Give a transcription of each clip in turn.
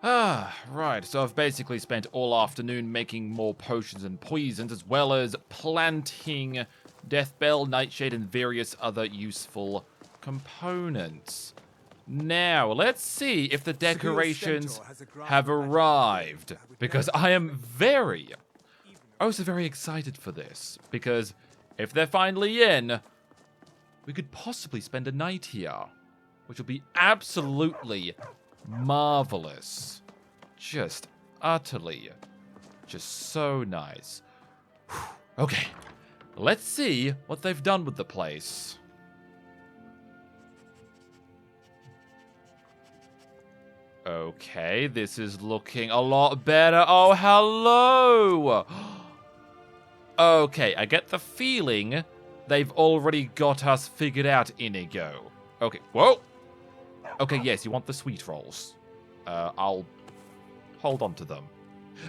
Right, so I've basically spent all afternoon making more potions and poisons, as well as planting Deathbell, Nightshade, and various other useful components. Now, let's see if the decorations have arrived, because I am very excited for this, because if they're finally in, we could possibly spend a night here, which will be absolutely marvelous. Just utterly, just so nice. Okay, let's see what they've done with the place. Okay, this is looking a lot better. Oh, hello! Okay, I get the feeling they've already got us figured out, Inigo. Okay, whoa! Okay, yes, you want the sweet rolls. I'll hold on to them.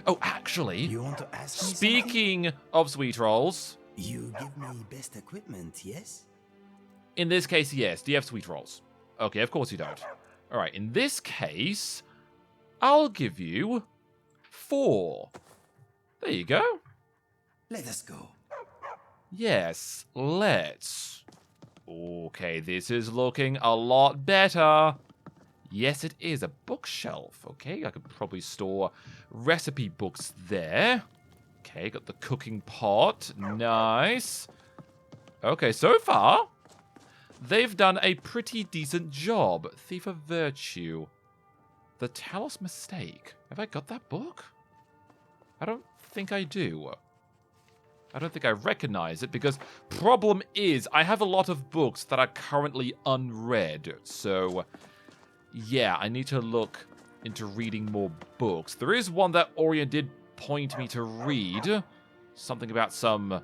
Oh, actually, You want to ask me speaking of sweet rolls, something? You give me best equipment, yes? in this case, yes. Do you have sweet rolls? Okay, of course you don't. All right, in this case, I'll give you 4. There you go. Let us go. Yes, let's. Okay, this is looking a lot better. Yes, it is a bookshelf. Okay, I could probably store recipe books there. Okay, got the cooking pot. Nice. Okay, so far, they've done a pretty decent job. Thief of Virtue. The Talos Mistake. Have I got that book? I don't think I do. I don't think I recognize it because problem is I have a lot of books that are currently unread. So, yeah, I need to look into reading more books. There is one that Orion did point me to read. Something about some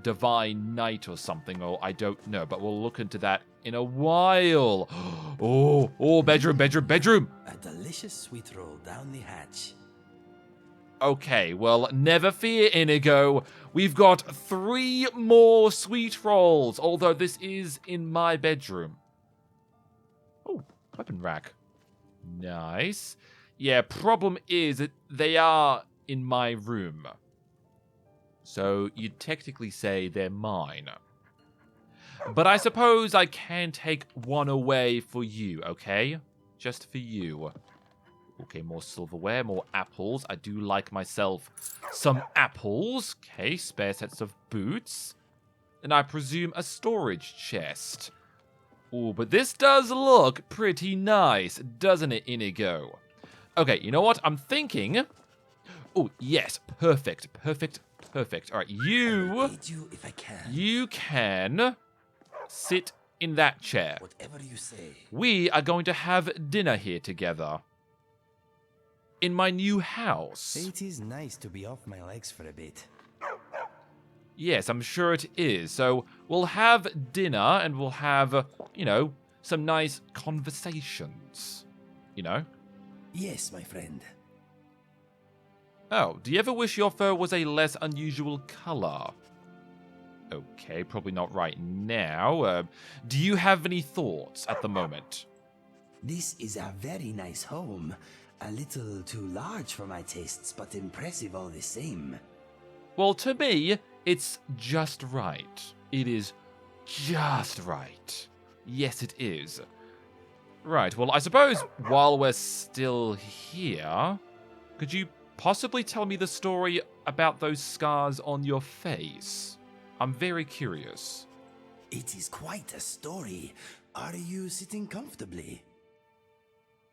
divine knight or something, or I don't know, but we'll look into that in a while. Oh, bedroom. A delicious sweet roll down the hatch. Okay, well, never fear, Inigo. We've got 3 more sweet rolls, although this is in my bedroom. Oh, weapon rack. Nice. Yeah, problem is that they are in my room. So you'd technically say they're mine. But I suppose I can take one away for you, okay? Just for you. Okay, more silverware, more apples. I do like myself some apples. Okay, spare sets of boots. And I presume a storage chest. Ooh, but this does look pretty nice, doesn't it, Inigo? Okay, you know what? I'm thinking... Oh, yes, perfect. All right, I'll aid you if I can. you can sit in that chair. Whatever you say. We are going to have dinner here together. In my new house. It is nice to be off my legs for a bit. Yes, I'm sure it is. So we'll have dinner and we'll have, some nice conversations. Yes, my friend. Oh, do you ever wish your fur was a less unusual color? Okay, probably not right now. Do you have any thoughts at the moment? This is a very nice home. A little too large for my tastes, but impressive all the same. Well, to me, it's just right. It is just right. Yes, it is. Right, well, I suppose while we're still here, could you possibly tell me the story about those scars on your face? I'm very curious. It is quite a story. Are you sitting comfortably?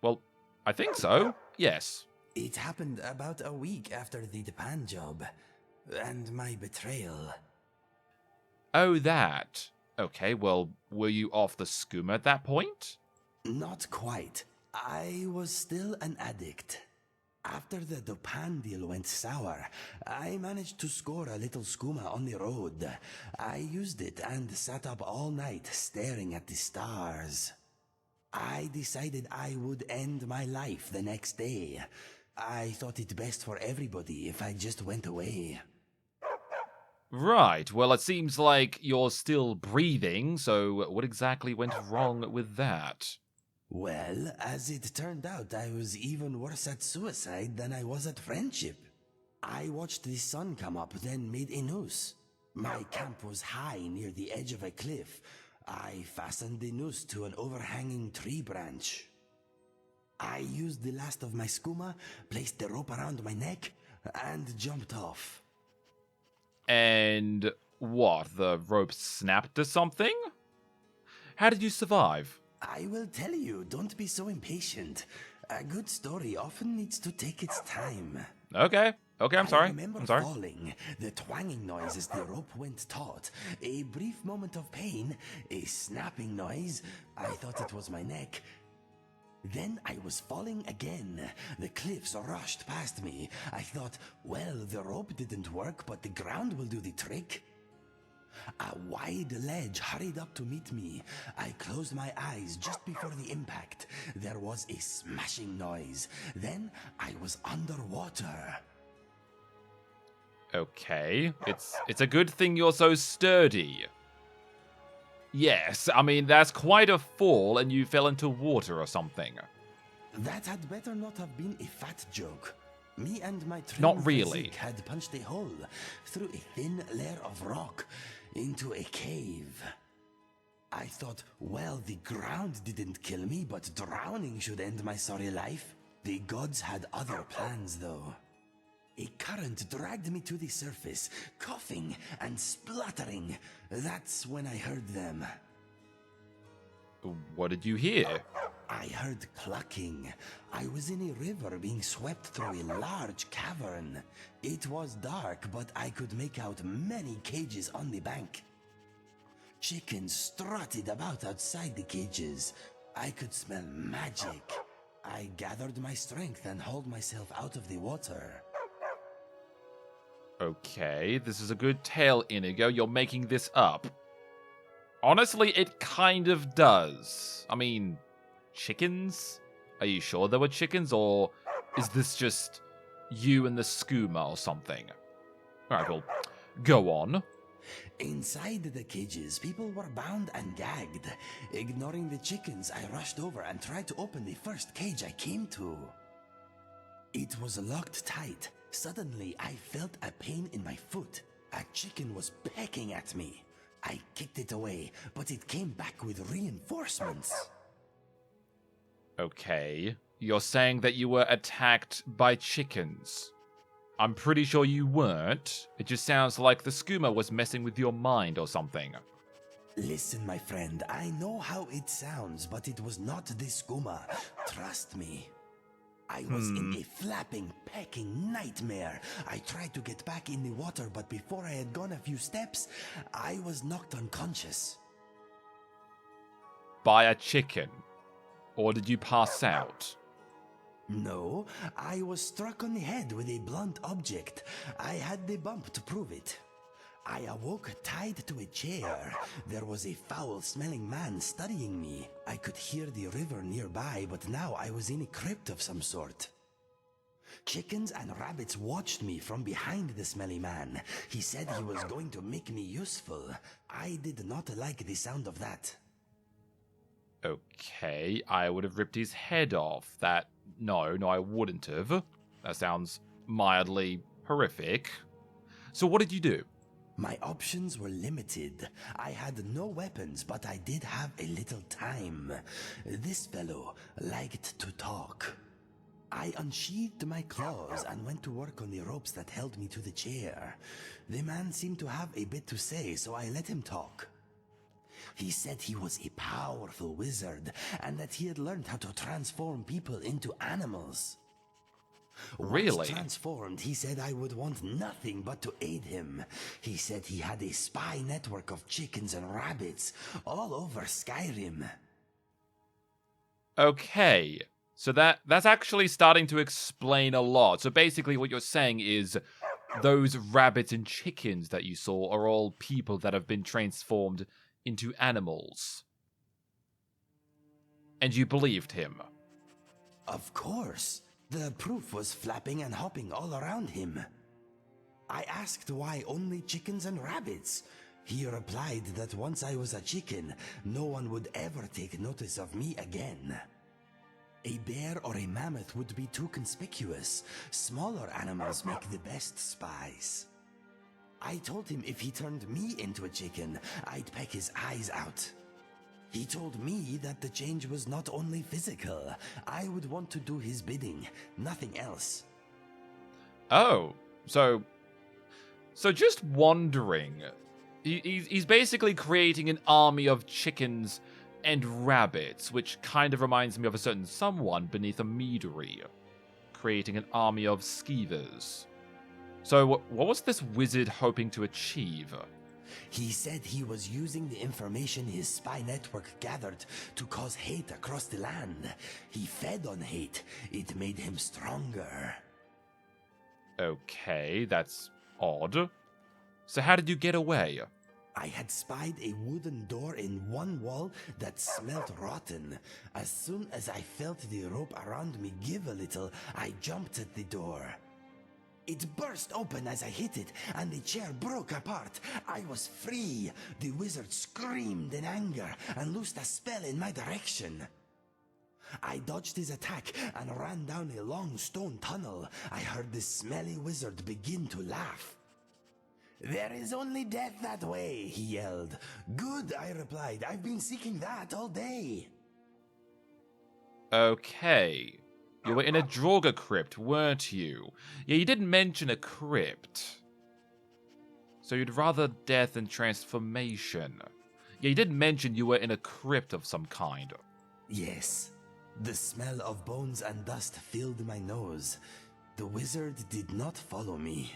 Well, I think so, yes. It happened about a week after the Japan job, and my betrayal. Oh, that. Okay, well, were you off the skooma at that point? Not quite. I was still an addict. After the Japan deal went sour, I managed to score a little skooma on the road. I used it and sat up all night staring at the stars. I decided I would end my life the next day. I thought it best for everybody if I just went away. Right, well, it seems like you're still breathing, so what exactly went wrong with that? Well, as it turned out, I was even worse at suicide than I was at friendship. I watched the sun come up, then made a noose. My camp was high near the edge of a cliff. I fastened the noose to an overhanging tree branch. I used the last of my skooma, placed the rope around my neck, and jumped off. And what? The rope snapped or something? How did you survive? I will tell you, don't be so impatient. A good story often needs to take its time. Okay, I'm sorry. I remember falling, the twanging noise as the rope went taut, a brief moment of pain, a snapping noise. I thought it was my neck. Then I was falling again. The cliffs rushed past me. I thought, well, the rope didn't work, but the ground will do the trick. A wide ledge hurried up to meet me. I closed my eyes just before the impact. There was a smashing noise. Then I was underwater. Okay, it's a good thing you're so sturdy. Yes, I mean, that's quite a fall and you fell into water or something. That had better not have been a fat joke. Me and my Not really. physique had punched a hole through a thin layer of rock into a cave. I thought, well, the ground didn't kill me, but drowning should end my sorry life. The gods had other plans, though. A current dragged me to the surface, coughing and spluttering. That's when I heard them. What did you hear? I heard clucking. I was in a river being swept through a large cavern. It was dark, but I could make out many cages on the bank. Chickens strutted about outside the cages. I could smell magic. I gathered my strength and hauled myself out of the water. Okay, this is a good tale, Inigo. You're making this up. Honestly, it kind of does. I mean, chickens? Are you sure there were chickens, or is this just you and the skooma or something? Alright, well, go on. Inside the cages, people were bound and gagged. Ignoring the chickens, I rushed over and tried to open the first cage I came to. It was locked tight. Suddenly, I felt a pain in my foot. A chicken was pecking at me. I kicked it away, but it came back with reinforcements. Okay, you're saying that you were attacked by chickens. I'm pretty sure you weren't. It just sounds like the skooma was messing with your mind or something. Listen, my friend, I know how it sounds, but it was not the skooma. Trust me. I was in a flapping, pecking nightmare. I tried to get back in the water, but before I had gone a few steps, I was knocked unconscious. By a chicken? Or did you pass out? No, I was struck on the head with a blunt object. I had the bump to prove it. I awoke tied to a chair. There was a foul-smelling man studying me. I could hear the river nearby, but now I was in a crypt of some sort. Chickens and rabbits watched me from behind the smelly man. He said he was going to make me useful. I did not like the sound of that. Okay, I would have ripped his head off. No, I wouldn't have. That sounds mildly horrific. So what did you do? My options were limited. I had no weapons, but I did have a little time. This fellow liked to talk. I unsheathed my claws and went to work on the ropes that held me to the chair. The man seemed to have a bit to say, so I let him talk. He said he was a powerful wizard and that he had learned how to transform people into animals. Really? Once transformed, he said I would want nothing but to aid him. He said he had a spy network of chickens and rabbits all over Skyrim. Okay, so that's actually starting to explain a lot. So basically what you're saying is those rabbits and chickens that you saw are all people that have been transformed into animals. And you believed him? Of course. The proof was flapping and hopping all around him. I asked why only chickens and rabbits. He replied that once I was a chicken, no one would ever take notice of me again. A bear or a mammoth would be too conspicuous. Smaller animals make the best spies. I told him if he turned me into a chicken, I'd peck his eyes out. He told me that the change was not only physical. I would want to do his bidding, nothing else. Oh, so just wondering. He's basically creating an army of chickens and rabbits, which kind of reminds me of a certain someone beneath a meadery, creating an army of skeevers. So what was this wizard hoping to achieve? He said he was using the information his spy network gathered to cause hate across the land. He fed on hate. It made him stronger. Okay, that's odd. So how did you get away? I had spied a wooden door in one wall that smelled rotten. As soon as I felt the rope around me give a little, I jumped at the door. It burst open as I hit it, and the chair broke apart. I was free. The wizard screamed in anger and loosed a spell in my direction. I dodged his attack and ran down a long stone tunnel. I heard the smelly wizard begin to laugh. "There is only death that way," he yelled. "Good," I replied. "I've been seeking that all day." Okay. You were in a Draugr crypt, weren't you? Yeah, you didn't mention a crypt. So you'd rather death than transformation. Yeah, you didn't mention you were in a crypt of some kind. Yes. The smell of bones and dust filled my nose. The wizard did not follow me.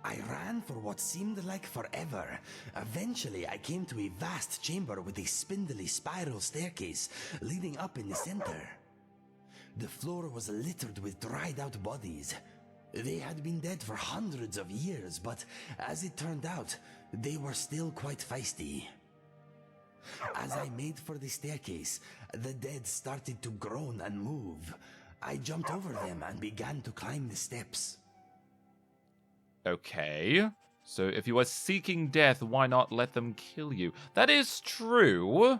I ran for what seemed like forever. Eventually, I came to a vast chamber with a spindly spiral staircase leading up in the center. The floor was littered with dried-out bodies. They had been dead for hundreds of years, but as it turned out, they were still quite feisty. As I made for the staircase, the dead started to groan and move. I jumped over them and began to climb the steps. Okay. So if you are seeking death, why not let them kill you? That is true.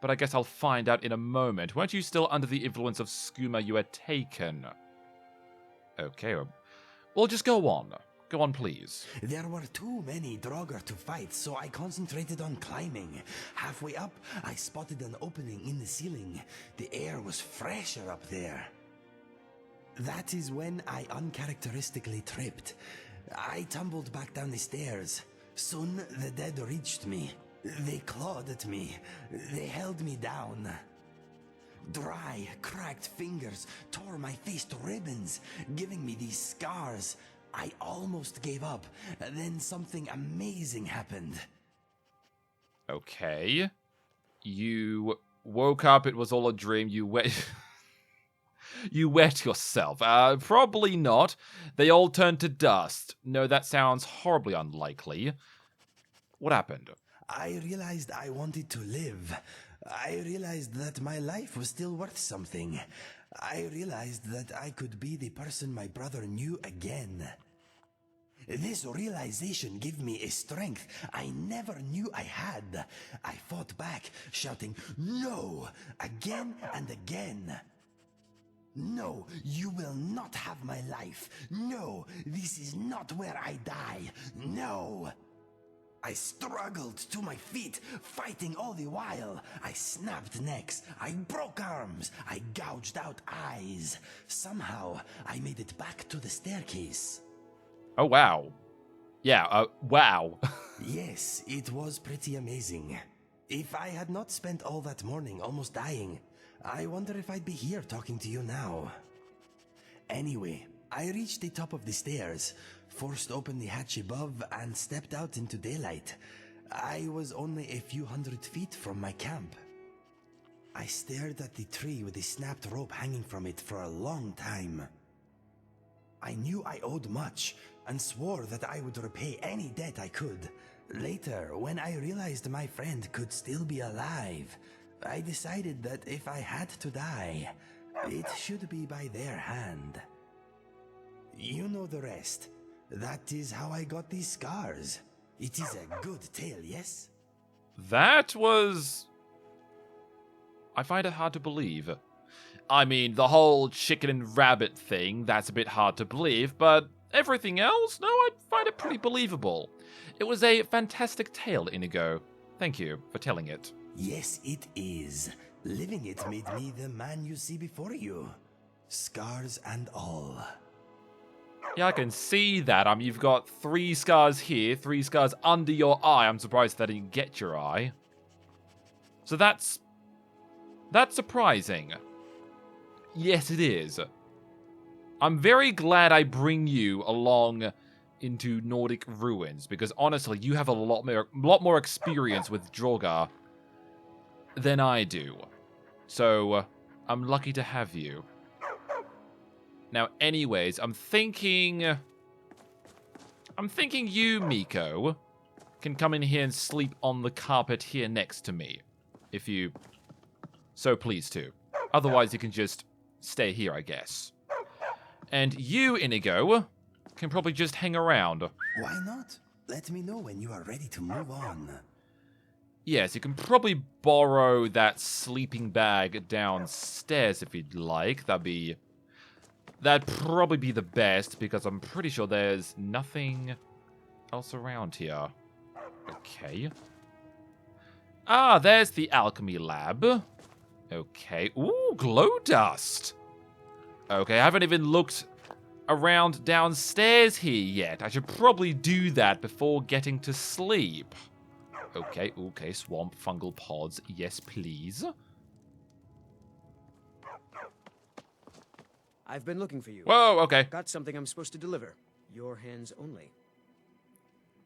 But I guess I'll find out in a moment. Weren't you still under the influence of skooma you had taken? Okay, well, just go on. Go on, please. There were too many Draugr to fight, so I concentrated on climbing. Halfway up, I spotted an opening in the ceiling. The air was fresher up there. That is when I uncharacteristically tripped. I tumbled back down the stairs. Soon, the dead reached me. They clawed at me. They held me down. Dry, cracked fingers tore my face to ribbons, giving me these scars. I almost gave up. Then something amazing happened. Okay. You woke up, it was all a dream, you wet... You wet yourself. Probably not. They all turned to dust. No, that sounds horribly unlikely. What happened? I realized I wanted to live. I realized that my life was still worth something. I realized that I could be the person my brother knew again. This realization gave me a strength I never knew I had. I fought back, shouting, "No!" again and again. "No, you will not have my life. No, this is not where I die. No!" I struggled to my feet, fighting all the while. I snapped necks, I broke arms, I gouged out eyes. Somehow, I made it back to the staircase. Oh, wow. Yeah, wow. Yes, it was pretty amazing. If I had not spent all that morning almost dying, I wonder if I'd be here talking to you now. Anyway, I reached the top of the stairs, forced open the hatch above, and stepped out into daylight. I was only a few hundred feet from my camp. I stared at the tree with the snapped rope hanging from it for a long time. I knew I owed much, and swore that I would repay any debt I could. Later, when I realized my friend could still be alive, I decided that if I had to die, it should be by their hand. You know the rest. That is how I got these scars. It is a good tale, yes? That was... I find it hard to believe. I mean, the whole chicken and rabbit thing, that's a bit hard to believe, but everything else, no, I find it pretty believable. It was a fantastic tale, Inigo. Thank you for telling it. Yes, it is. Living it made me the man you see before you. Scars and all. Yeah, I can see that. You've got 3 scars here, 3 scars under your eye. I'm surprised that didn't get your eye. So that's surprising. Yes, it is. I'm very glad I bring you along into Nordic ruins, because honestly, you have a lot more experience with Drogar than I do. So, I'm lucky to have you. Now, anyways, I'm thinking you, Miko, can come in here and sleep on the carpet here next to me, if you so please to. Otherwise, you can just stay here, I guess. And you, Inigo, can probably just hang around. Why not? Let me know when you are ready to move on. Yes, you can probably borrow that sleeping bag downstairs if you'd like. That'd probably be the best, because I'm pretty sure there's nothing else around here. Okay. Ah, there's the alchemy lab. Okay. Ooh, glow dust. Okay, I haven't even looked around downstairs here yet. I should probably do that before getting to sleep. Okay, swamp fungal pods. Yes, please. I've been looking for you. Whoa, okay. Got something I'm supposed to deliver. Your hands only.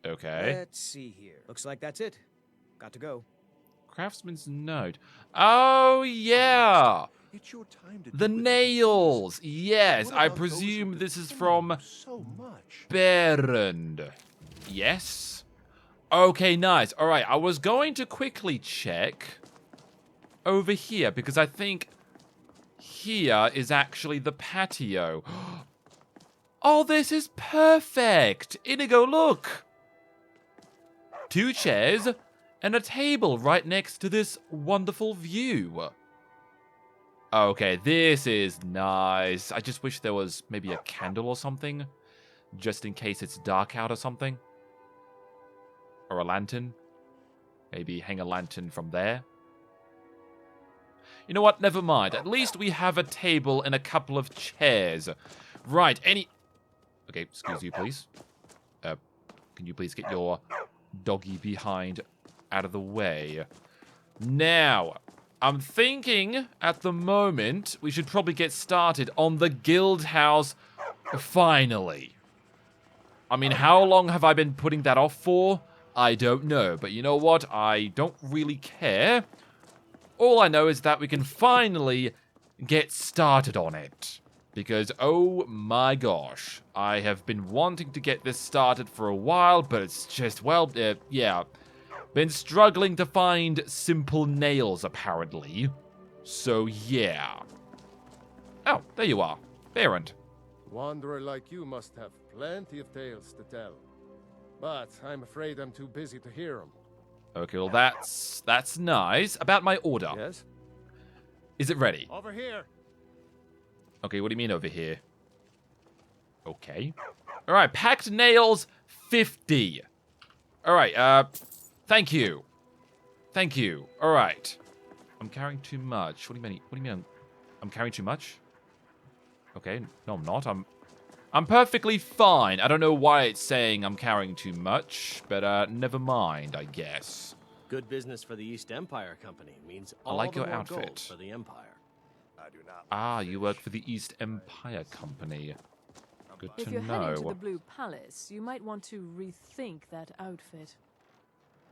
Okay. Let's see here. Looks like that's it. Got to go. Craftsman's note. Oh, yeah. It's your time to The nails. Yes, I presume this is from Berend. Yes. Okay, nice. All right, I was going to quickly check over here, because I think here is actually the patio. Oh, this is perfect. Inigo, look. 2 chairs and a table right next to this wonderful view. Okay, this is nice. I just wish there was maybe a candle or something, just in case it's dark out or something. Or a lantern. Maybe hang a lantern from there. You know what? Never mind. At least we have a table and a couple of chairs. Right, Okay, excuse you, please. Can you please get your doggy behind out of the way? Now, I'm thinking at the moment we should probably get started on the guild house finally. I mean, how long have I been putting that off for? I don't know, but you know what? I don't really care. All I know is that we can finally get started on it. Because, oh my gosh, I have been wanting to get this started for a while, but it's just, well, yeah. Been struggling to find simple nails, apparently. So, yeah. Oh, there you are. Berend. Wanderer like you must have plenty of tales to tell. But I'm afraid I'm too busy to hear them. Okay, well, that's nice. About my order. Yes? Is it ready? Over here. Okay, what do you mean over here? Okay. All right, packed nails, 50. All right, thank you. Thank you. All right. I'm carrying too much. What do you mean I'm carrying too much? Okay, no, I'm not. I'm perfectly fine. I don't know why it's saying I'm carrying too much, but never mind, I guess. Good business for the East Empire Company means I all like the your more outfit. gold for the Empire. I do not. Ah, you work for the East Empire Company. Good If to you're heading to know. the Blue Palace, you might want to rethink that outfit.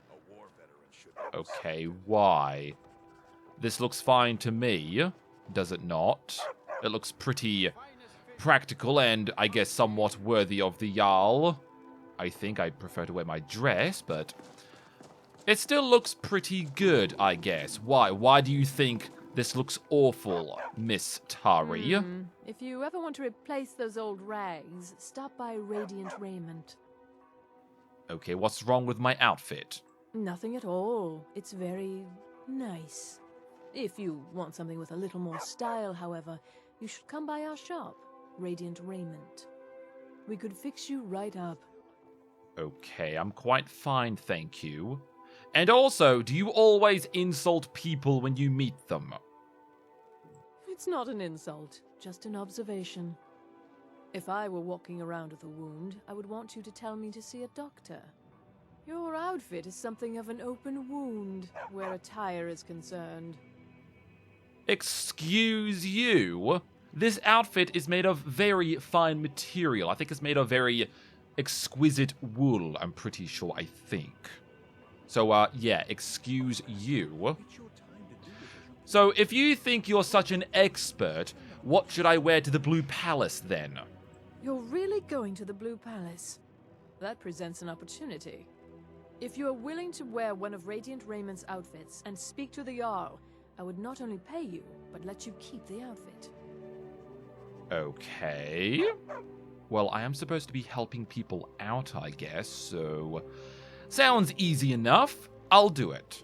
A war veteran should. Okay, why? This looks fine to me, does it not? It looks pretty practical and, I guess, somewhat worthy of the Jarl. I think I'd prefer to wear my dress, but it still looks pretty good, I guess. Why? Why do you think this looks awful, Miss Tari? If you ever want to replace those old rags, stop by Radiant Raiment. Okay, what's wrong with my outfit? Nothing at all. It's very nice. If you want something with a little more style, however, you should come by our shop, Radiant Raiment. We could fix you right up. Okay, I'm quite fine, thank you. And also, do you always insult people when you meet them? It's not an insult, just an observation. If I were walking around with a wound, I would want you to tell me to see a doctor. Your outfit is something of an open wound, where attire is concerned. Excuse you? This outfit is made of very fine material. I think it's made of very exquisite wool, I'm pretty sure, I think. So, yeah, excuse you. So, if you think you're such an expert, what should I wear to the Blue Palace, then? You're really going to the Blue Palace? That presents an opportunity. If you are willing to wear one of Radiant Raymond's outfits and speak to the Jarl, I would not only pay you, but let you keep the outfit. Okay. Well, I am supposed to be helping people out, I guess, so... Sounds easy enough. I'll do it.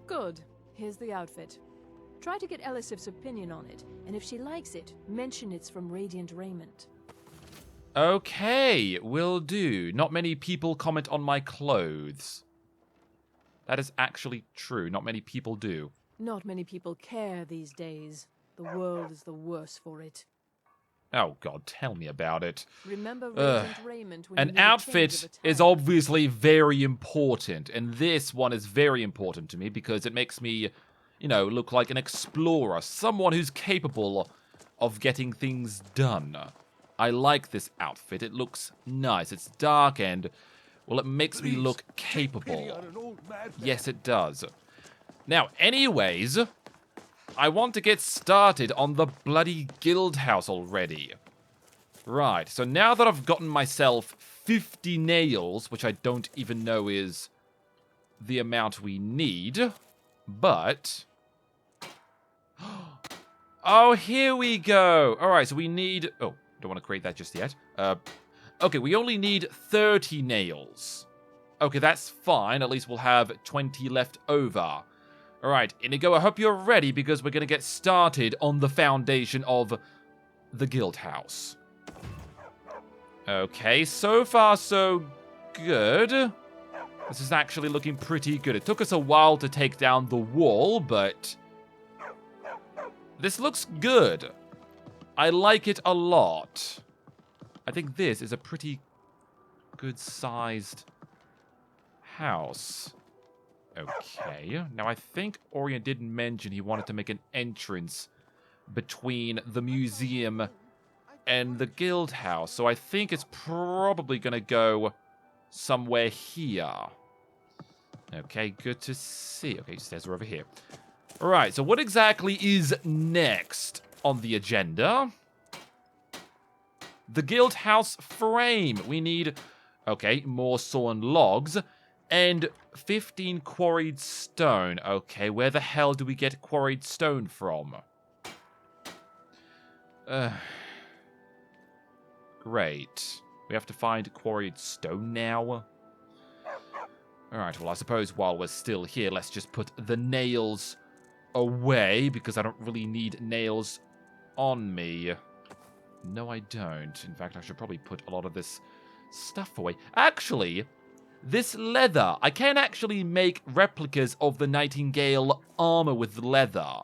Good. Here's the outfit. Try to get Elisif's opinion on it, and if she likes it, mention it's from Radiant Raiment. Okay, will do. Not many people comment on my clothes. That is actually true. Not many people do. Not many people care these days. The world is the worse for it. Oh god, tell me about it. Remember Radiant Raiment when An you need a change outfit of is attire. obviously very important, and this one is very important to me because it makes me, you know, look like an explorer, someone who's capable of getting things done. I like this outfit. It looks nice. It's dark and, well, it makes me look capable. Yes, it does. Now, anyways, I want to get started on the bloody guild house already. Right, so now that I've gotten myself 50 nails, which I don't even know is the amount we need, but... Oh, here we go. All right, so we need... Oh, don't want to create that just yet. Okay, we only need 30 nails. Okay, that's fine. At least we'll have 20 left over. All right, Inigo, I hope you're ready because we're going to get started on the foundation of the guild house. Okay, so far so good. This is actually looking pretty good. It took us a while to take down the wall, but this looks good. I like it a lot. I think this is a pretty good-sized house. Okay, now I think Orion did mention he wanted to make an entrance between the museum and the guild house, so I think it's probably going to go somewhere here. Okay, good to see. Okay, stairs are over here. All right, so what exactly is next on the agenda? The guild house frame. We need, okay, more sawn logs and 15 quarried stone. Okay, where the hell do we get quarried stone from? Great. We have to find quarried stone now. Alright, well, I suppose while we're still here, let's just put the nails away, because I don't really need nails on me. No, I don't. In fact, I should probably put a lot of this stuff away. Actually, this leather, I can actually make replicas of the Nightingale armor with leather.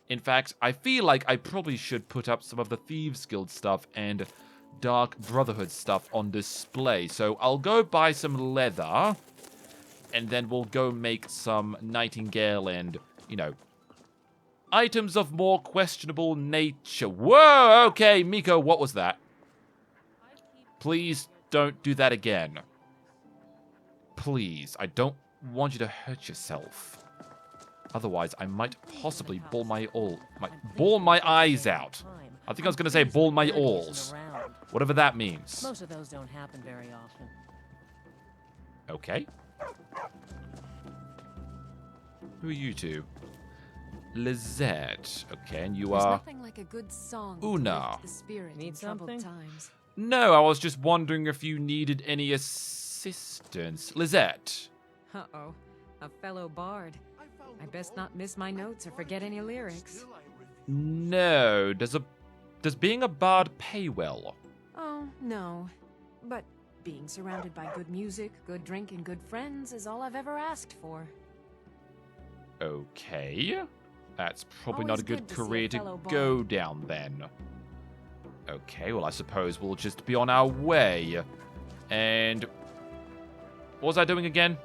In fact, I feel like I probably should put up some of the Thieves Guild stuff and Dark Brotherhood stuff on display. So I'll go buy some leather, and then we'll go make some Nightingale and, you know, items of more questionable nature. Whoa, okay, Miko, what was that? Please don't do that again. Please, I don't want you to hurt yourself. Otherwise, I might possibly bawl my eyes out. I think I was going to say bawl my alls. Whatever that means. Most of those don't happen very often. Okay. Who are you two? Lizette. Okay, and you There's are... nothing like a good song to Una. lift the spirit Need in troubled something? times. No, I was just wondering if you needed any assistance. Lizette. Uh-oh. A fellow bard. I best not miss my notes or forget any lyrics. No. Does being a bard pay well? Oh, no. But being surrounded by good music, good drink, and good friends is all I've ever asked for. Okay. That's probably Always not a good good to see a career to fellow go bard. down then. Okay, well I suppose we'll just be on our way. And what was I doing again?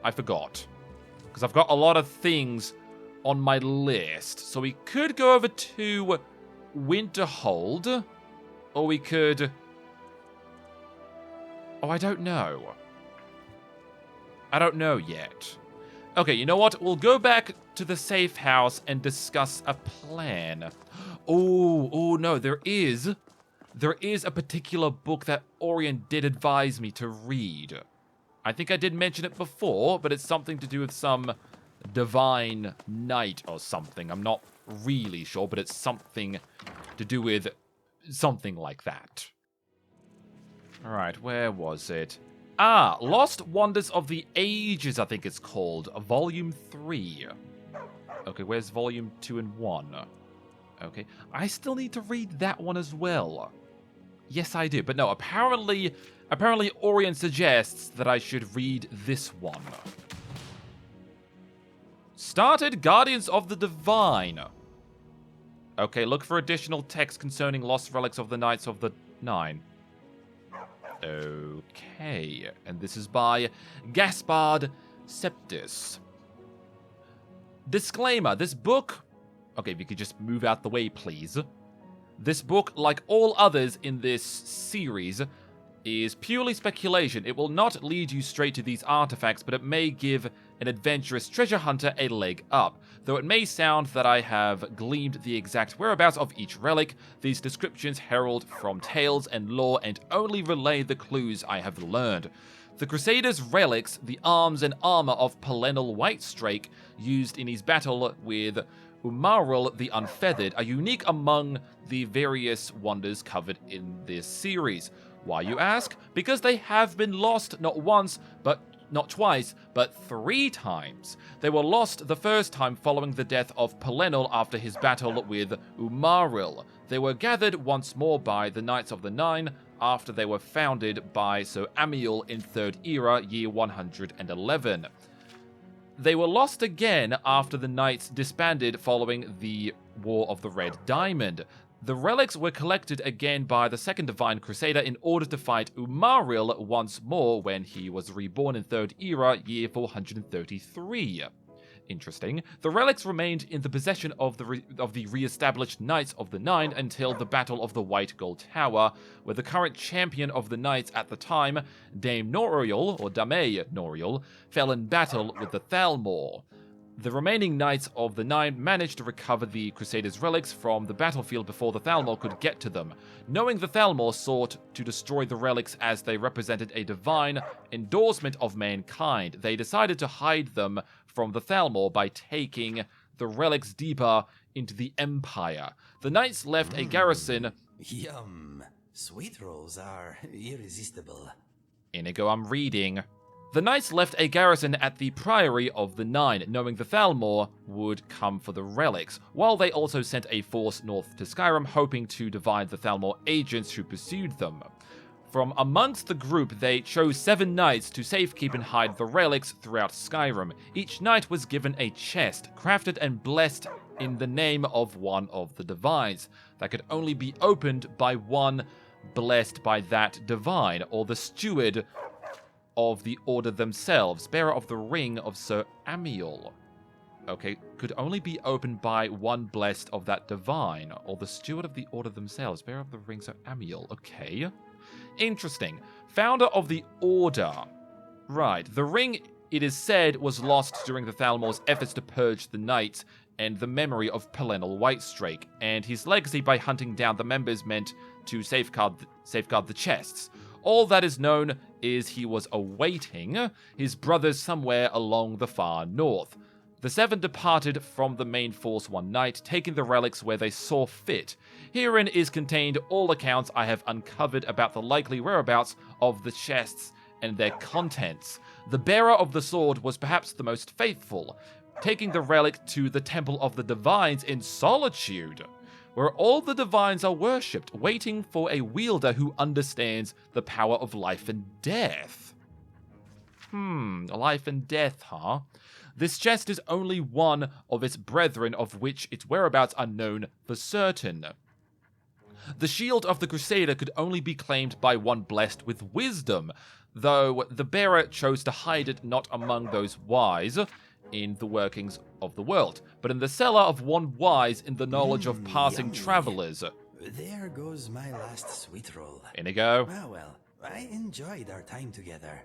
I forgot. Because I've got a lot of things on my list. So we could go over to Winterhold. Or we could... Oh, I don't know. I don't know yet. Okay, you know what? We'll go back to the safe house and discuss a plan. Oh no, there is a particular book that Orion did advise me to read. I think I did mention it before, but it's something to do with some divine knight or something. I'm not really sure, but it's something to do with something like that. Alright, where was it? Ah, Lost Wonders of the Ages, I think it's called. Volume 3. Okay, where's Volume 2 and 1? Okay, I still need to read that one as well. Yes, I do. But no, apparently Orion suggests that I should read this one. Started Guardians of the Divine. Okay, look for additional text concerning lost relics of the Knights of the Nine. Okay, and this is by Gaspard Septis. Disclaimer, this book... Okay, if you could just move out the way, please. This book, like all others in this series, is purely speculation. It will not lead you straight to these artifacts, but it may give an adventurous treasure hunter a leg up. Though it may sound that I have gleaned the exact whereabouts of each relic, these descriptions herald from tales and lore and only relay the clues I have learned. The Crusaders' relics, the arms and armor of Pelenal Whitestrake, used in his battle with Umaril the Unfeathered, are unique among the various wonders covered in this series. Why, you ask? Because they have been lost not once, not twice, but 3 times. They were lost the first time following the death of Pelenal after his battle with Umaril. They were gathered once more by the Knights of the Nine after they were founded by Sir Amiel in 3rd Era, year 111. They were lost again after the Knights disbanded following the War of the Red Diamond. The relics were collected again by the Second Divine Crusader in order to fight Umaril once more when he was reborn in 3rd Era, year 433. Interesting. The relics remained in the possession of the re-established Knights of the Nine until the Battle of the White Gold Tower, where the current champion of the Knights at the time, Dame Noriel, or Dame Noriel, fell in battle with the Thalmor. The remaining Knights of the Nine managed to recover the Crusaders' relics from the battlefield before the Thalmor could get to them. Knowing the Thalmor sought to destroy the relics as they represented a divine endorsement of mankind, they decided to hide them from the Thalmor by taking the relics deeper into the Empire. The Knights left a garrison... Yum. Sweet rolls are irresistible. Inigo, I'm reading. The Knights left a garrison at the Priory of the Nine, knowing the Thalmor would come for the relics, while they also sent a force north to Skyrim, hoping to divide the Thalmor agents who pursued them. From amongst the group, they chose 7 knights to safekeep and hide the relics throughout Skyrim. Each knight was given a chest, crafted and blessed in the name of one of the divines, that could only be opened by one blessed by that divine, or the steward of the order themselves, bearer of the ring of Sir Amiel. Okay, could only be opened by one blessed of that divine, or the steward of the order themselves, bearer of the ring Sir Amiel. Okay. Interesting. Founder of the order. Right, the ring, it is said, was lost during the Thalmor's efforts to purge the knights and the memory of Pelenal Whitestrake, and his legacy by hunting down the members meant to safeguard the chests. All that is known is he was awaiting his brothers somewhere along the far north. The 7 departed from the main force one night, taking the relics where they saw fit. Herein is contained all accounts I have uncovered about the likely whereabouts of the chests and their contents. The bearer of the sword was perhaps the most faithful. taking the relic to the Temple of the Divines in Solitude, where all the divines are worshipped, waiting for a wielder who understands the power of life and death. Life and death, huh? This chest is only one of its brethren, of which its whereabouts are known for certain. The shield of the Crusader could only be claimed by one blessed with wisdom, though the bearer chose to hide it not among those wise in the workings of the world, but in the cellar of one wise in the knowledge of passing Yummy. travelers. There goes my last sweet roll. Inigo. Well, I enjoyed our time together.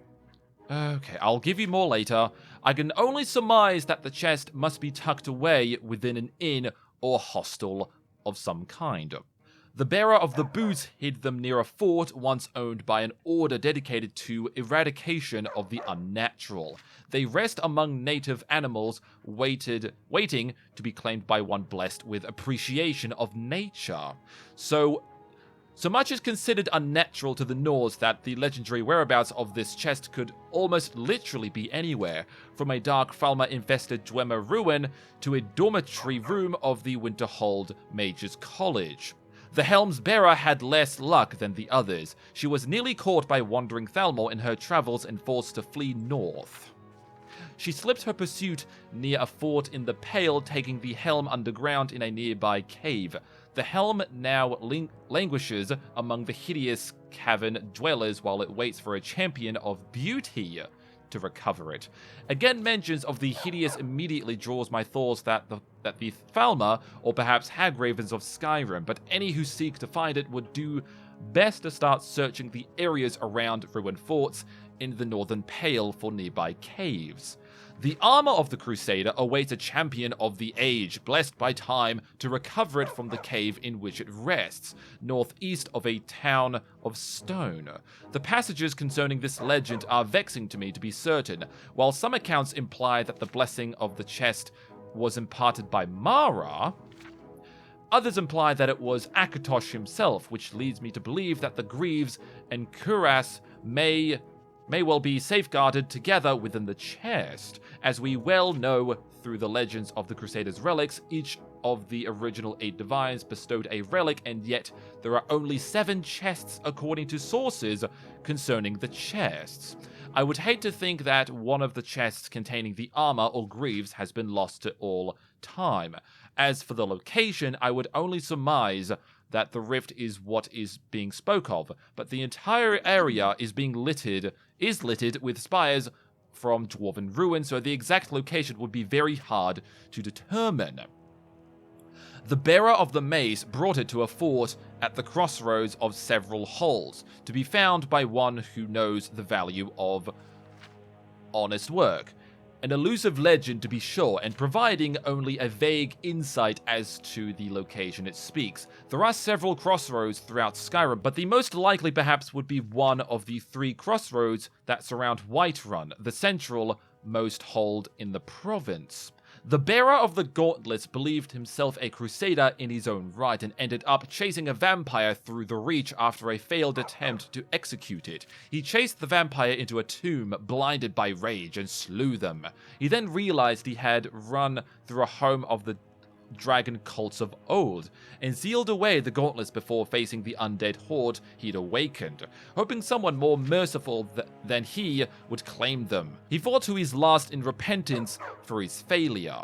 Okay, I'll give you more later. I can only surmise that the chest must be tucked away within an inn or hostel of some kind. The bearer of the boots hid them near a fort once owned by an order dedicated to eradication of the unnatural. They rest among native animals, waiting to be claimed by one blessed with appreciation of nature. So much is considered unnatural to the Norse that the legendary whereabouts of this chest could almost literally be anywhere, from a dark Falmer-infested Dwemer ruin to a dormitory room of the Winterhold Mage's College. The helm's bearer had less luck than the others. She was nearly caught by wandering Thalmor in her travels and forced to flee north. She slipped her pursuit near a fort in the Pale, taking the helm underground in a nearby cave. The helm now languishes among the hideous cavern dwellers while it waits for a champion of beauty to recover it. Again, mentions of the hideous immediately draws my thoughts that the Falmer, or perhaps Hagravens of Skyrim, but any who seek to find it would do best to start searching the areas around ruined forts in the northern Pale for nearby caves. The armor of the Crusader awaits a champion of the age, blessed by time to recover it from the cave in which it rests, northeast of a town of stone. The passages concerning this legend are vexing to me, to be certain. While some accounts imply that the blessing of the chest was imparted by Mara, others imply that it was Akatosh himself, which leads me to believe that the Greaves and Kuras may well be safeguarded together within the chest. As we well know through the legends of the Crusaders' relics, each of the original 8 divines bestowed a relic, and yet there are only 7 chests according to sources concerning the chests. I would hate to think that one of the chests containing the armor or greaves has been lost to all time. As for the location, I would only surmise that the rift is what is being spoke of, but the entire area is littered with spires from dwarven ruins, so the exact location would be very hard to determine. The bearer of the mace brought it to a fort at the crossroads of several holes, to be found by one who knows the value of honest work. An elusive legend, to be sure, and providing only a vague insight as to the location it speaks. There are several crossroads throughout Skyrim, but the most likely perhaps would be one of the 3 crossroads that surround Whiterun, the central most hold in the province. The bearer of the gauntlets believed himself a crusader in his own right and ended up chasing a vampire through the Reach after a failed attempt to execute it. He chased the vampire into a tomb, blinded by rage, and slew them. He then realized he had run through a home of the dragon cults of old, and sealed away the gauntlets before facing the undead horde he'd awakened, hoping someone more merciful than he would claim them. He fought to his last in repentance for his failure.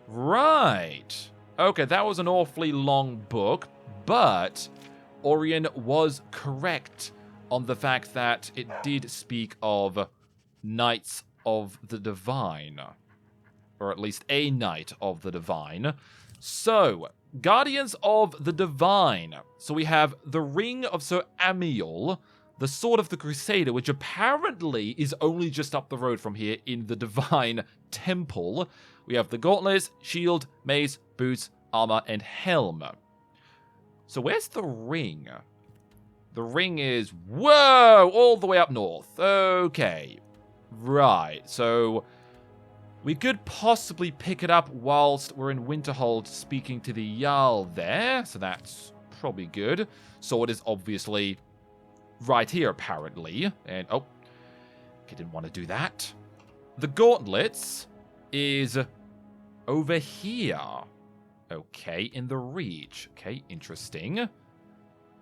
Right. Okay, that was an awfully long book, but Orion was correct on the fact that it did speak of Knights of the Divine. Or at least a Knight of the Divine. So, Guardians of the Divine. So we have the Ring of Sir Amiel, the Sword of the Crusader, which apparently is only just up the road from here in the Divine Temple. We have the gauntlets, shield, mace, boots, armor, and helm. So where's the ring? The ring is, whoa, all the way up north. Okay. Right, so we could possibly pick it up whilst we're in Winterhold speaking to the Jarl there, so that's probably good. Sword is obviously right here, apparently. And, oh, he didn't want to do that. The gauntlets is over here. Okay, in the Reach. Okay, interesting.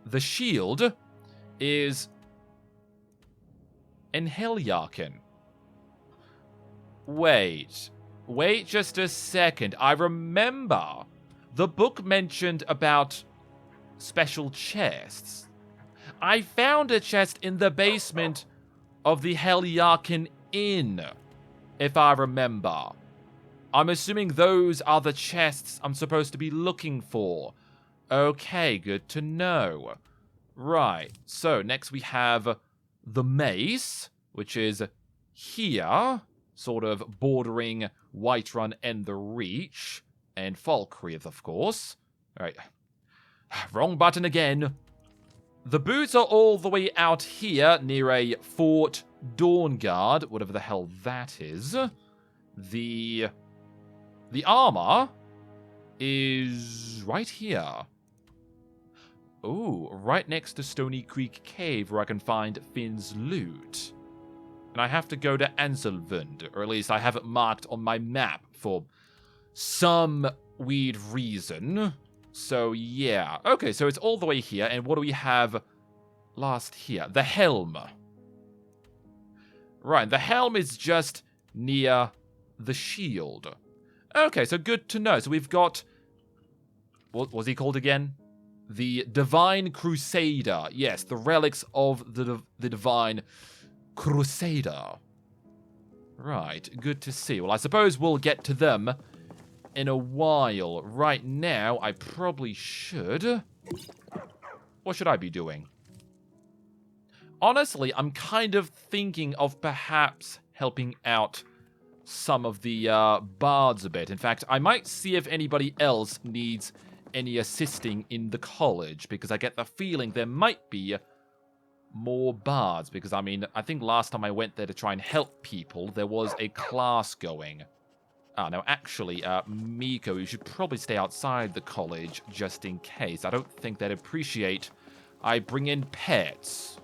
The shield is in Heljarken. Wait just a second. I remember the book mentioned about special chests. I found a chest in the basement of the Heljarken Inn, if I remember. I'm assuming those are the chests I'm supposed to be looking for. Okay, good to know. Right, so next we have the mace, which is here, sort of bordering Whiterun and the Reach, and Falkreath, of course. Alright, wrong button again. The boots are all the way out here, near a Fort Dawnguard, whatever the hell that is. The armor is right here. Ooh, right next to Stony Creek Cave, where I can find Finn's loot. And I have to go to Anselvund, or at least I have it marked on my map for some weird reason. So, yeah. Okay, so it's all the way here, and what do we have last here? The helm. Right, the helm is just near the shield. Okay, so good to know. So we've got... What was he called again? The Divine Crusader. Yes, the relics of the Divine Crusader. Right, good to see. Well, I suppose we'll get to them in a while. Right now, I probably should... What should I be doing? Honestly, I'm kind of thinking of perhaps helping out some of the bards a bit. In fact, I might see if anybody else needs any assisting in the college, because I get the feeling there might be more bards, because, I mean, I think last time I went there to try and help people, there was a class going. Ah, no, actually, Miko, you should probably stay outside the college just in case. I don't think they'd appreciate I bring in pets.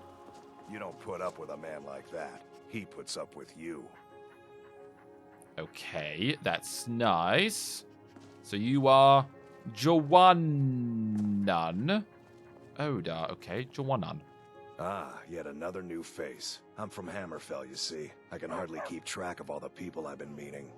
You don't put up with a man like that. He puts up with you. Okay, that's nice. So you are Joannan. Oda, okay, Joannan. Ah, yet another new face. I'm from Hammerfell, you see. I can hardly keep track of all the people I've been meeting.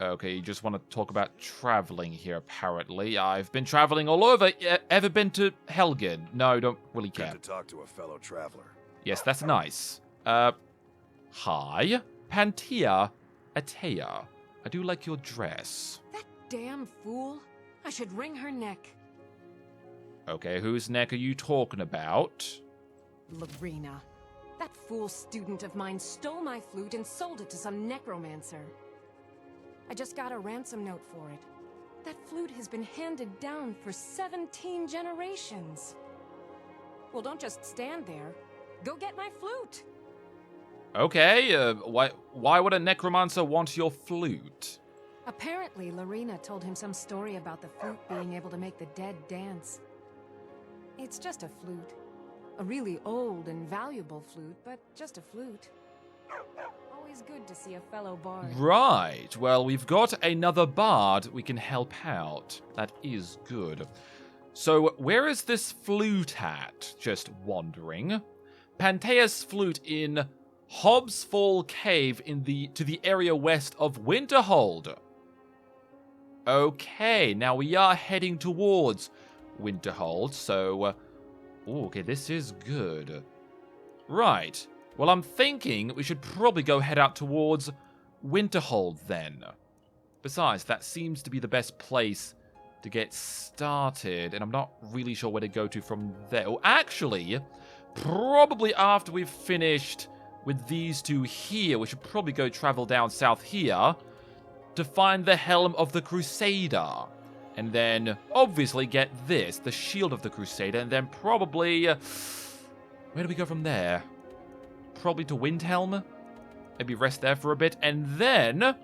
Okay, you just want to talk about traveling here, apparently. I've been traveling all over. Ever been to Helgen? No, don't really care. Good to talk to a fellow traveler. Yes, that's nice. Hi. Pantea Atea. I do like your dress. That damn fool. I should wring her neck. Okay, whose neck are you talking about? Lorena. That fool student of mine stole my flute and sold it to some necromancer. I just got a ransom note for it. That flute has been handed down for 17 generations. Well, don't just stand there. Go get my flute. Okay, why would a necromancer want your flute? Apparently, Lorena told him some story about the flute being able to make the dead dance. It's just a flute. A really old and valuable flute, but just a flute. Always good to see a fellow bard. Right, well, we've got another bard we can help out. That is good. So, where is this flute at? Just wondering. Pantea's flute in Hobbs Fall Cave to the area west of Winterhold. Okay, now we are heading towards Winterhold, so... okay, this is good. Right. Well, I'm thinking we should probably go head out towards Winterhold then. Besides, that seems to be the best place to get started, and I'm not really sure where to go to from there. Oh, actually, probably after we've finished with these two here, we should probably go travel down south here to find the Helm of the Crusader. And then, obviously, get this, the Shield of the Crusader, and then probably... where do we go from there? Probably to Windhelm? Maybe rest there for a bit, and then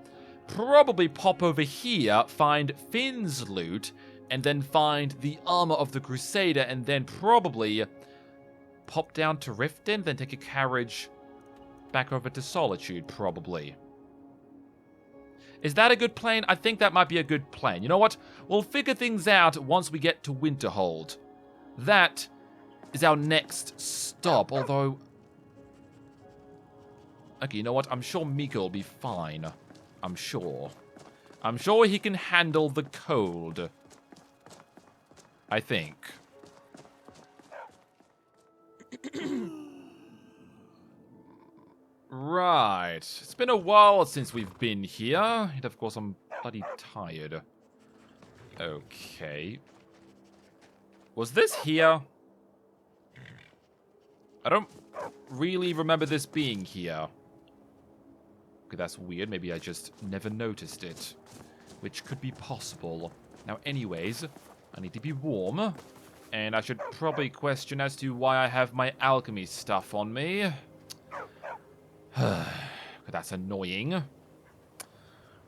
probably pop over here, find Finn's loot, and then find the Armor of the Crusader, and then probably pop down to Riften, then take a carriage back over to Solitude, probably. Is that a good plan? I think that might be a good plan. You know what? We'll figure things out once we get to Winterhold. That is our next stop, although... Okay, you know what? I'm sure Miko will be fine. I'm sure. I'm sure he can handle the cold. I think. Right. It's been a while since we've been here. And of course, I'm bloody tired. Okay. Was this here? I don't really remember this being here. Okay, that's weird. Maybe I just never noticed it. Which could be possible. Now, anyways, I need to be warm. And I should probably question as to why I have my alchemy stuff on me. That's annoying.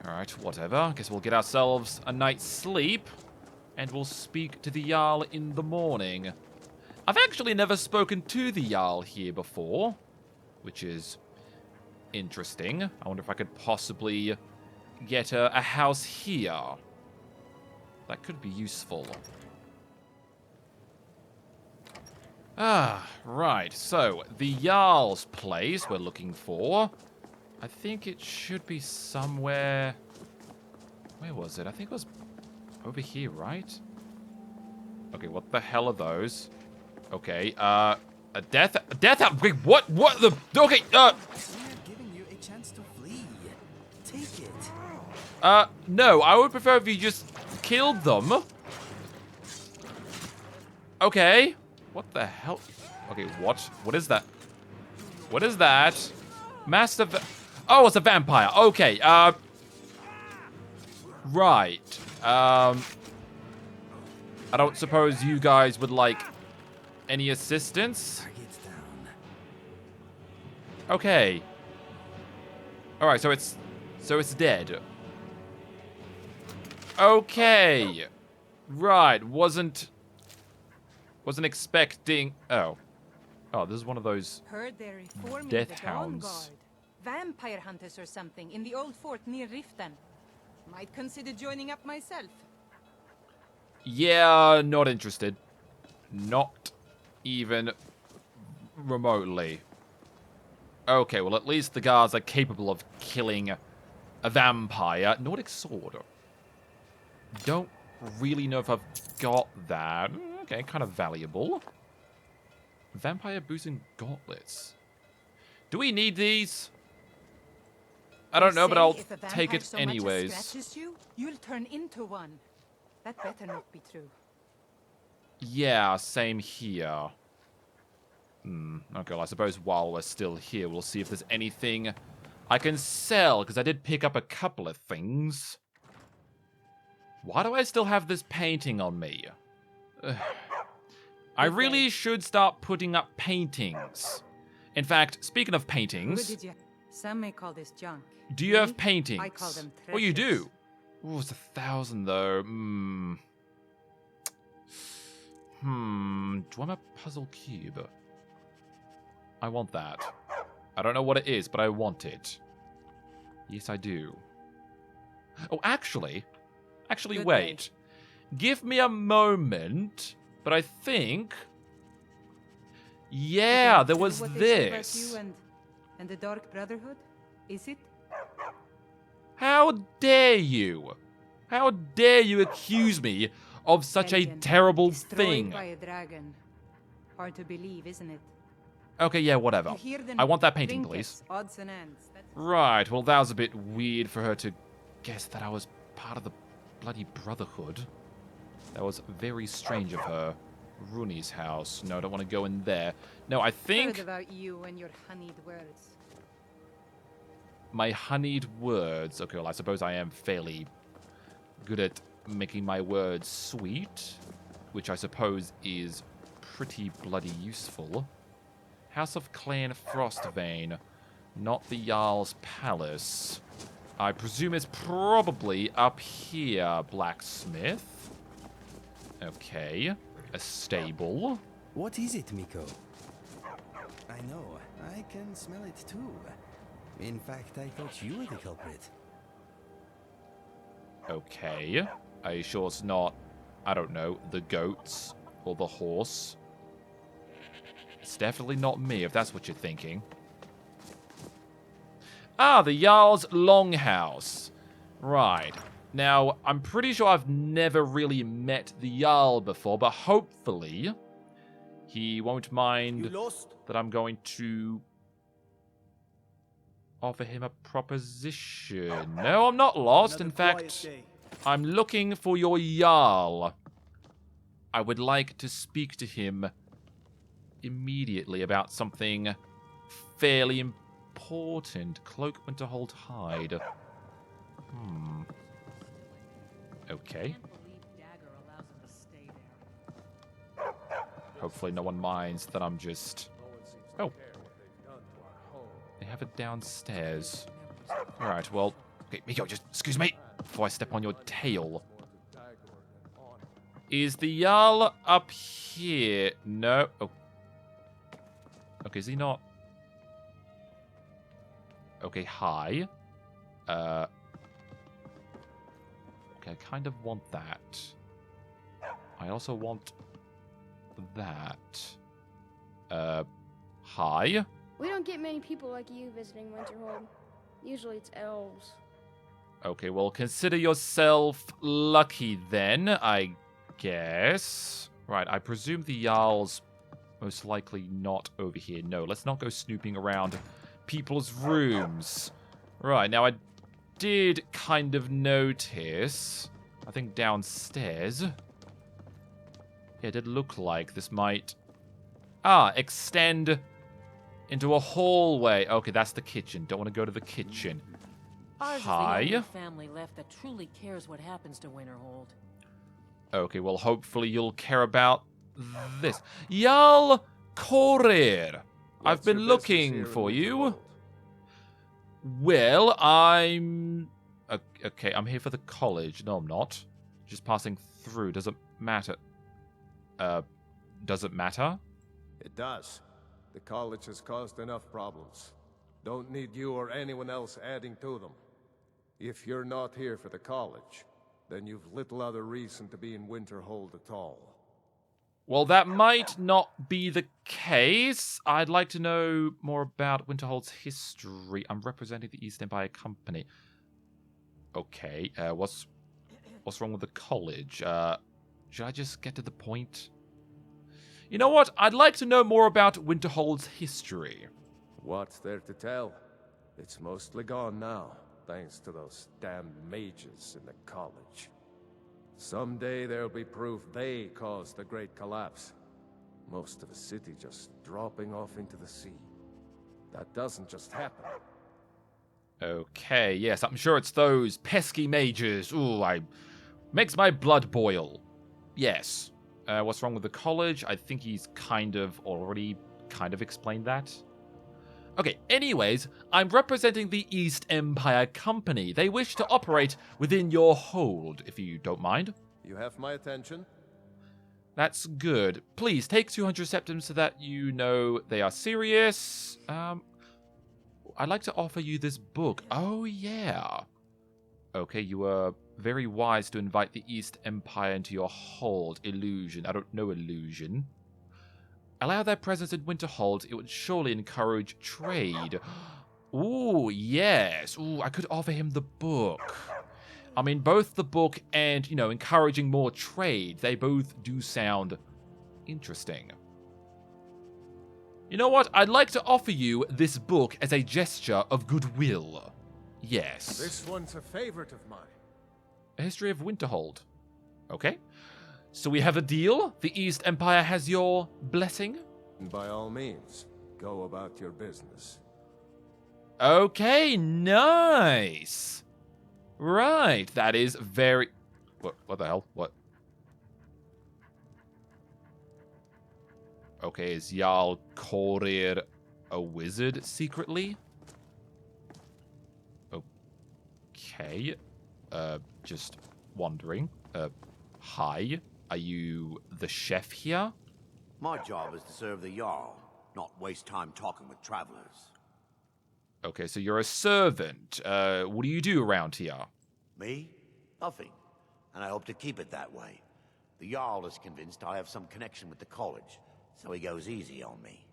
Alright, whatever. Guess we'll get ourselves a night's sleep. And we'll speak to the Jarl in the morning. I've actually never spoken to the Jarl here before. Which is interesting. I wonder if I could possibly get a house here. That could be useful. Ah, right. So, the Jarl's place we're looking for. I think it should be somewhere... Where was it? I think it was over here, right? Okay, what the hell are those? Okay, a death out. Wait, what the... Okay, We're giving you a chance to flee. Take it. No, I would prefer if you just killed them. Okay. What the hell? Okay, what? What is that? What is that? Master... Oh, it's a vampire. Okay, right. I don't suppose you guys would like any assistance? Target down. Okay. Alright, so it's dead. Okay. Right, wasn't expecting... Oh. Oh, this is one of those Heard they're reforming death the Dawn hounds. Guard. Vampire hunters or something in the old fort near Riften. Might consider joining up myself. Yeah, not interested. Not even remotely. Okay, well, at least the guards are capable of killing a vampire. Nordic sword. Don't really know if I've got that. Okay, kind of valuable. Vampire boosting gauntlets. Do we need these? I don't know, but I'll take it anyways. Scratches you, you'll turn into one. That better not be true. Yeah, same here. Okay, well, I suppose while we're still here, we'll see if there's anything I can sell, because I did pick up a couple of things. Why do I still have this painting on me? I really should start putting up paintings. In fact, speaking of paintings... Some may call this junk. Do you have paintings? I call them Oh, you treasures. do? Oh, it's 1,000 though. Do I have a puzzle cube? I want that. I don't know what it is, but I want it. Yes, I do. Oh, actually, Good wait. Give me a moment, but I think... Yeah, there was What they said about this. you and the Dark Brotherhood? Is it? How dare you? How dare you accuse me of such a Helgen, terrible destroyed thing? by a dragon. Hard to believe, isn't it? Okay, yeah, whatever. You hear them I want that painting, trinkets, please. Odds and ends. That's Right, well, that was a bit weird for her to guess that I was part of the bloody Brotherhood. That was very strange of her. Rooney's house. No, I don't want to go in there. No, I heard think about you and your honeyed words. my honeyed words... Okay, well, I suppose I am fairly good at making my words sweet, which I suppose is pretty bloody useful. House of Clan Frostvane, not the Jarl's Palace. I presume it's probably up here, blacksmith. Okay, a stable. What is it, Miko? I know. I can smell it too. In fact, I thought you were the culprit. Okay. Are you sure it's not, I don't know, the goats or the horse? It's definitely not me, if that's what you're thinking. Ah, the Jarl's Longhouse. Right. Now, I'm pretty sure I've never really met the Jarl before, but hopefully he won't mind that I'm going to offer him a proposition. No, I'm not lost. In fact, I'm looking for your Jarl. I would like to speak to him immediately about something fairly important. Cloak Winterhold Hide. Okay. Hopefully no one minds that I'm just... Oh. They have it downstairs. Alright, well... Okay, Miko, just excuse me before I step on your tail. Is the Jarl up here? No. Oh. Okay, is he not? Okay, hi. Okay, I kind of want that. I also want that. Hi. We don't get many people like you visiting Winterhold. Usually it's elves. Okay, well, consider yourself lucky then, I guess. Right, I presume the Jarl's most likely not over here. No, let's not go snooping around people's rooms. Right, now I did kind of notice, I think downstairs, yeah, it did look like this might, extend into a hallway. Okay, that's the kitchen. Don't want to go to the kitchen. Ours Hi. is the only family left that truly cares what happens to Winterhold. Okay, well, hopefully you'll care about this. Jarl Korir. I've been looking for you. Well, I'm... Okay, I'm here for the college. No, I'm not. Just passing through. Doesn't matter. Does it matter? It does. The college has caused enough problems. Don't need you or anyone else adding to them. If you're not here for the college, then you've little other reason to be in Winterhold at all. Well, that might not be the case. I'd like to know more about Winterhold's history. I'm representing the East Empire Company. Okay, what's wrong with the college? Should I just get to the point? You know what? I'd like to know more about Winterhold's history. What's there to tell? It's mostly gone now, thanks to those damned mages in the college. Someday there'll be proof they caused the Great Collapse. Most of the city just dropping off into the sea. That doesn't just happen. Okay, yes, I'm sure it's those pesky mages. Ooh, makes my blood boil. Yes. What's wrong with the college? I think he's already explained that. Okay, anyways, I'm representing the East Empire Company. They wish to operate within your hold, if you don't mind. You have my attention. That's good. Please, take 200 septims so that you know they are serious. I'd like to offer you this book. Oh, yeah. Okay, you were very wise to invite the East Empire into your hold. Illusion. I don't know illusion. Allow their presence in Winterhold. It would surely encourage trade. Ooh, yes. Ooh, I could offer him the book. I mean, both the book and, encouraging more trade, they both do sound interesting. You know what? I'd like to offer you this book as a gesture of goodwill. Yes. This one's a favorite of mine. A history of Winterhold. Okay. So we have a deal? The East Empire has your blessing? By all means, go about your business. Okay, nice. Right, that is very... What the hell? What? Okay, is Jarl Korir a wizard secretly? Okay. Just wondering. Hi. Are you the chef here? My job is to serve the Jarl, not waste time talking with travelers. Okay, so you're a servant. What do you do around here? Me? Nothing. And I hope to keep it that way. The Jarl is convinced I have some connection with the college, so he goes easy on me.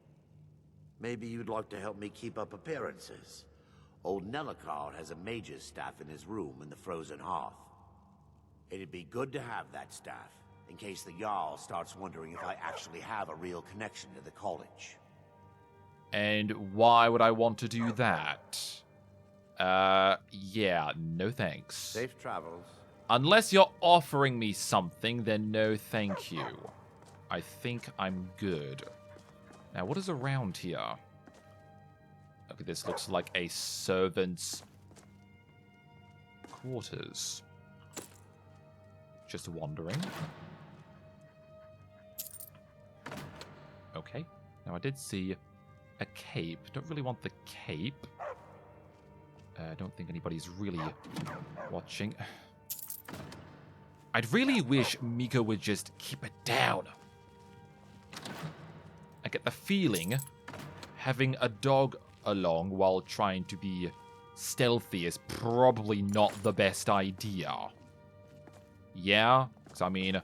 Maybe you'd like to help me keep up appearances. Old Nellicard has a mage's staff in his room in the frozen hearth. It'd be good to have that staff, in case the Jarl starts wondering if I actually have a real connection to the college. And why would I want to do that? Yeah, no thanks. Safe travels. Unless you're offering me something, then no thank you. I think I'm good. Now, what is around here? Okay, this looks like a servant's quarters. Just wondering. Okay. Now, I did see a cape. Don't really want the cape. I don't think anybody's really watching. I'd really wish Miko would just keep it down. I get the feeling having a dog along while trying to be stealthy is probably not the best idea. Yeah? Because, I mean,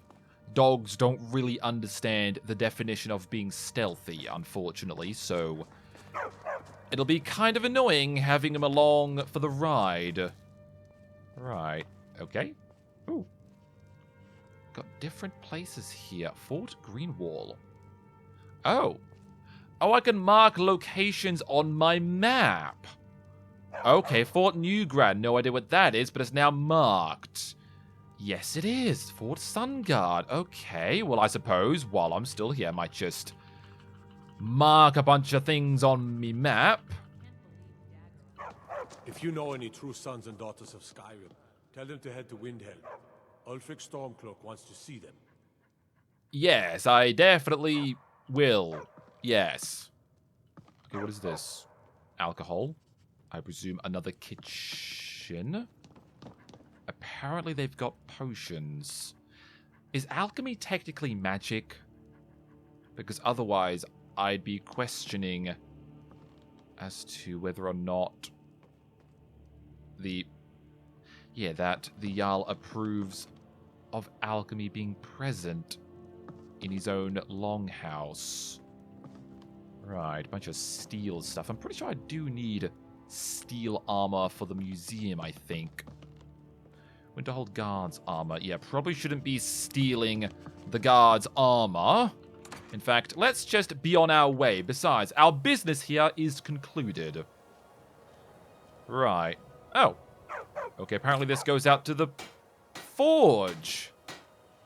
dogs don't really understand the definition of being stealthy, unfortunately, so it'll be kind of annoying having him along for the ride. Right. Okay. Ooh. Got different places here. Fort Greenwall. Oh. Oh, I can mark locations on my map. Okay, Fort Newgrad. No idea what that is, but it's now marked. Yes, it is. Fort Sunguard. Okay, well, I suppose while I'm still here, I might just mark a bunch of things on me map. If you know any true sons and daughters of Skyrim, tell them to head to Windhelm. Ulfric Stormcloak wants to see them. Yes, I definitely will. Yes. Okay, what is this? Alcohol. I presume another kitchen. Apparently they've got potions. Is alchemy technically magic? Because otherwise, I'd be questioning as to whether or not that the Jarl approves of alchemy being present in his own longhouse. Right, a bunch of steel stuff. I'm pretty sure I do need steel armor for the museum, I think. Winterhold Guard's armor. Yeah, probably shouldn't be stealing the guard's armor. In fact, let's just be on our way. Besides, our business here is concluded. Right. Oh. Okay, apparently this goes out to the forge.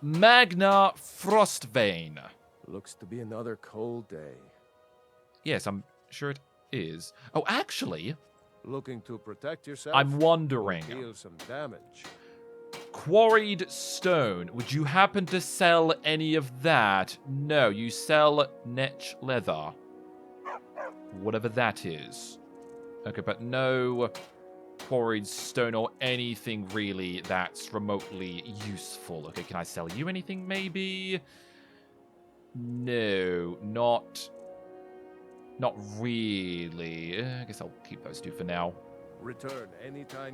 Magna Frostvein. Looks to be another cold day. Yes, I'm sure it is. Oh, actually, looking to protect yourself? I'm wondering. Deal some damage. Quarried stone. Would you happen to sell any of that? No, you sell netch leather. Whatever that is. Okay, but no quarried stone or anything really that's remotely useful. Okay, can I sell you anything maybe? No, not really. I guess I'll keep those two for now. Return anytime you